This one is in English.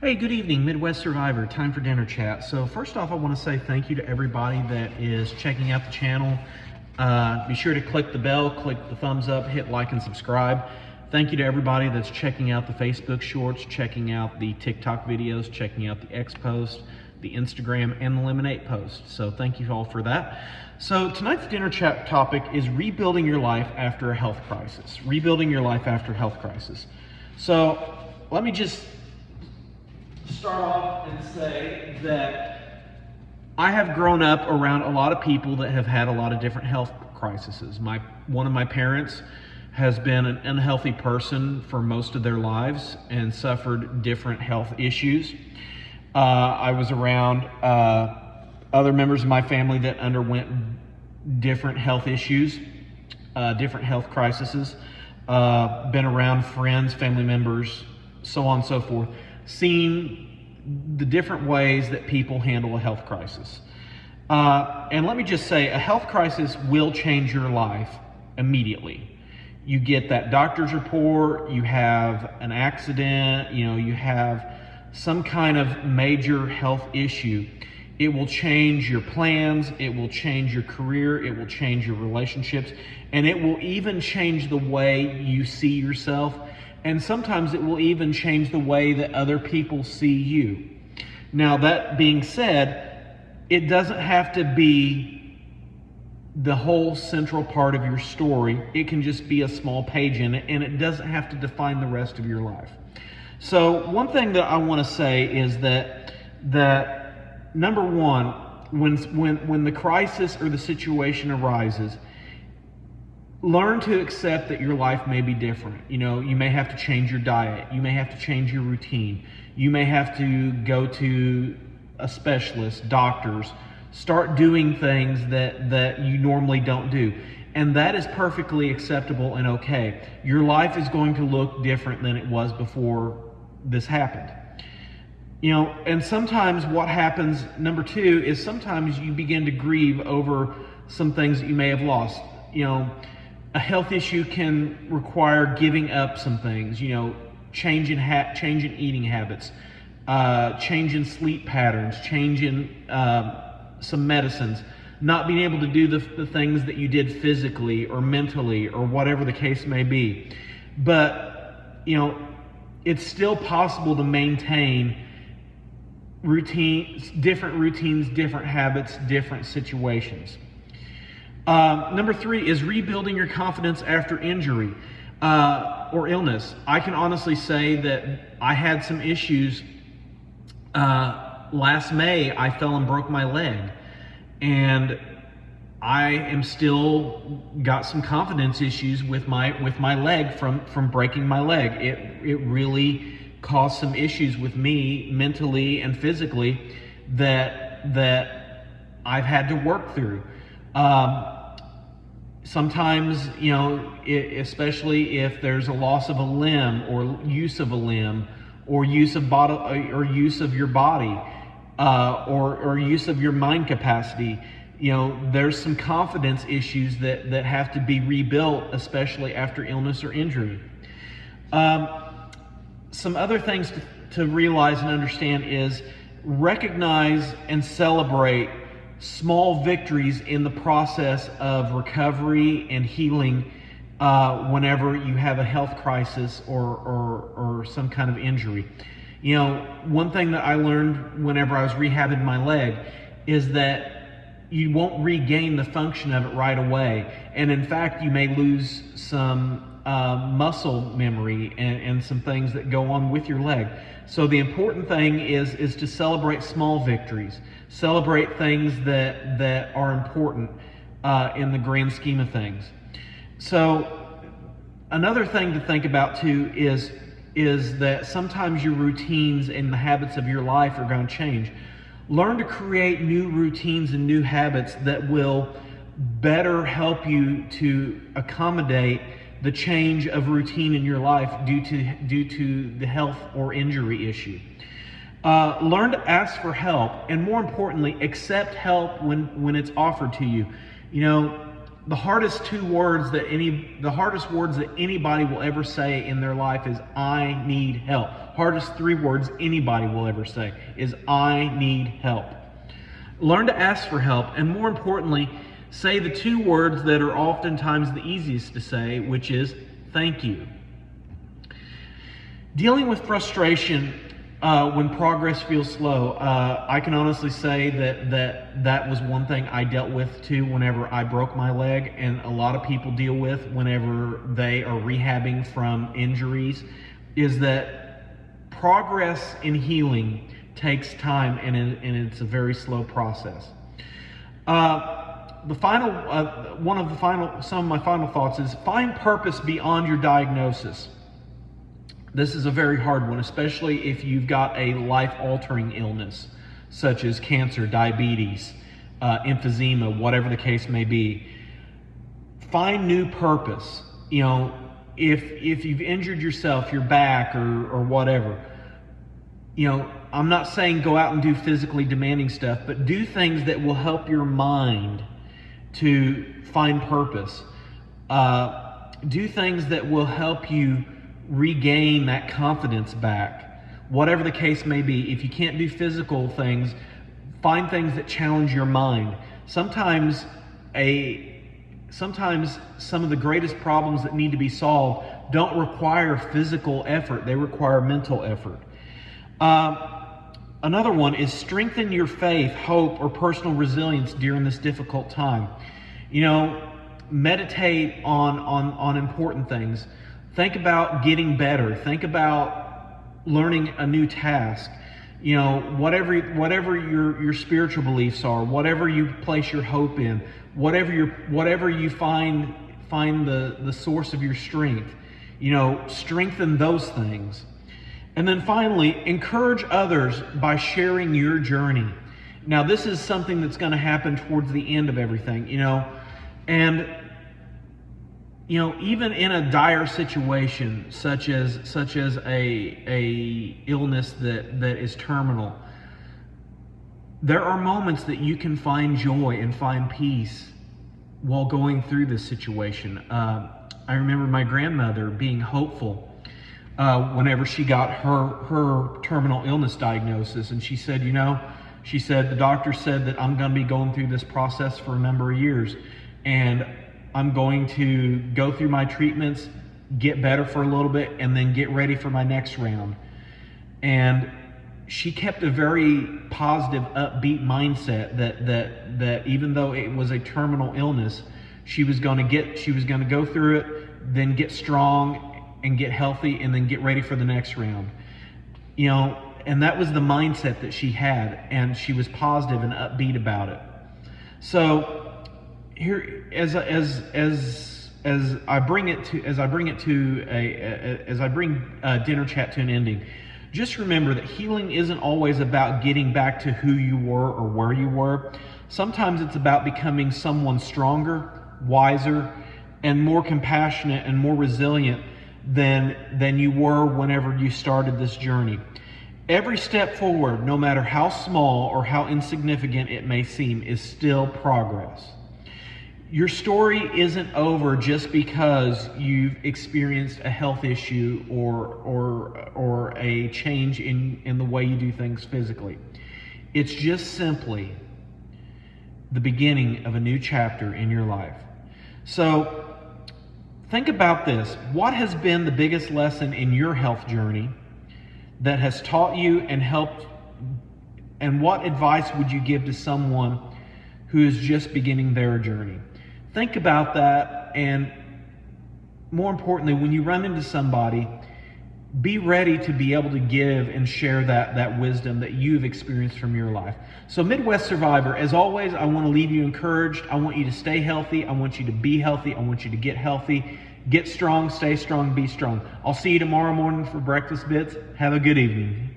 Hey, good evening, Midwest Survivor. Time for dinner chat. So first off, I want to say thank you to everybody that is checking out the channel. Be sure to click the bell, click the thumbs up, hit like and subscribe. Thank you to everybody that's checking out the Facebook shorts, checking out the TikTok videos, checking out the X post, the Instagram, and the Lemonade post. So thank you all for that. So tonight's dinner chat topic is rebuilding your life after a health crisis. Rebuilding your life after a health crisis. So let me just start off and say that I have grown up around a lot of people that have had a lot of different health crises. One of my parents has been an unhealthy person for most of their lives and suffered different health issues. I was around other members of my family that underwent different health issues, different health crises. Been around friends, family members, so on and so forth, seeing the different ways that people handle a health crisis. And let me just say, a health crisis will change your life immediately. You get that doctor's report, you have an accident, you have some kind of major health issue. It will change your plans, it will change your career, it will change your relationships, and it will even change the way you see yourself. And sometimes it will even change the way that other people see you. Now, that being said, it doesn't have to be the whole central part of your story. It can just be a small page in it, and it doesn't have to define the rest of your life. So one thing that I want to say is that number one, when the crisis or the situation arises, learn to accept that your life may be different. You may have to change your diet. You may have to change your routine. You may have to go to a specialist, doctors, start doing things that you normally don't do. And that is perfectly acceptable and okay. Your life is going to look different than it was before this happened. And sometimes what happens, number two, is sometimes you begin to grieve over some things that you may have lost. A health issue can require giving up some things, changing eating habits, changing sleep patterns, changing some medicines, not being able to do the things that you did physically or mentally or whatever the case may be. But, it's still possible to maintain different habits, different situations. Number three is rebuilding your confidence after injury or illness. I can honestly say that I had some issues. Last May, I fell and broke my leg, and I am still got some confidence issues with my leg from breaking my leg. It really caused some issues with me mentally and physically that I've had to work through. Sometimes, especially if there's a loss of a limb or use of a limb or use of your body or use of your mind capacity, there's some confidence issues that have to be rebuilt, especially after illness or injury. Some other things to realize and understand is recognize and celebrate small victories in the process of recovery and healing whenever you have a health crisis or some kind of injury. One thing that I learned whenever I was rehabbing my leg is that you won't regain the function of it right away. And in fact, you may lose some muscle memory and some things that go on with your leg. So the important thing is to celebrate small victories, celebrate things that are important in the grand scheme of things. So another thing to think about too is that sometimes your routines and the habits of your life are going to change. Learn to create new routines and new habits that will better help you to accommodate the change of routine in your life due to the health or injury issue. Learn to ask for help, and more importantly, accept help when it's offered to you. the hardest words that anybody will ever say in their life is I need help. Hardest 3 words anybody will ever say is I need help. Learn to ask for help, and more importantly, say the 2 words that are oftentimes the easiest to say, which is thank you. Dealing with frustration when progress feels slow, I can honestly say that was one thing I dealt with too whenever I broke my leg, and a lot of people deal with whenever they are rehabbing from injuries, is that progress in healing takes time, and it's a very slow process. Some of my final thoughts is find purpose beyond your diagnosis. This is a very hard one, especially if you've got a life-altering illness, such as cancer, diabetes, emphysema, whatever the case may be. Find new purpose. You know, if you've injured yourself, your back or whatever, you know, I'm not saying go out and do physically demanding stuff, but do things that will help your mind to find purpose. Do things that will help you regain that confidence back. Whatever the case may be, if you can't do physical things, find things that challenge your mind. Sometimes some of the greatest problems that need to be solved don't require physical effort, they require mental effort. Another one is strengthen your faith, hope, or personal resilience during this difficult time. You know, meditate on important things. Think about getting better. Think about learning a new task. You know, whatever your spiritual beliefs are, whatever you place your hope in, whatever you find the source of your strength, you know, strengthen those things. And then finally, encourage others by sharing your journey. Now, this is something that's going to happen towards the end of everything, you know, and you know, even in a dire situation such as a illness that is terminal, there are moments that you can find joy and find peace while going through this situation. I remember my grandmother being hopeful whenever she got her terminal illness diagnosis, and she said, you know, the doctor said that I'm going to be going through this process for a number of years, and I'm going to go through my treatments, get better for a little bit, and then get ready for my next round. And she kept a very positive, upbeat mindset that even though it was a terminal illness, she was going to go through it, then get strong and get healthy, and then get ready for the next round. You know, and that was the mindset that she had, and she was positive and upbeat about it. So here, as I bring Dinner Chat to an ending, just remember that healing isn't always about getting back to who you were or where you were. Sometimes it's about becoming someone stronger, wiser, and more compassionate and more resilient than you were whenever you started this journey. Every step forward, no matter how small or how insignificant it may seem, is still progress. Your story isn't over just because you've experienced a health issue or a change in the way you do things physically. It's just simply the beginning of a new chapter in your life. So think about this. What has been the biggest lesson in your health journey that has taught you and helped, and what advice would you give to someone who is just beginning their journey? Think about that, and more importantly, when you run into somebody, be ready to be able to give and share that wisdom that you've experienced from your life. So Midwest Survivor, as always, I want to leave you encouraged. I want you to stay healthy. I want you to be healthy. I want you to get healthy. Get strong, stay strong, be strong. I'll see you tomorrow morning for Breakfast Bits. Have a good evening.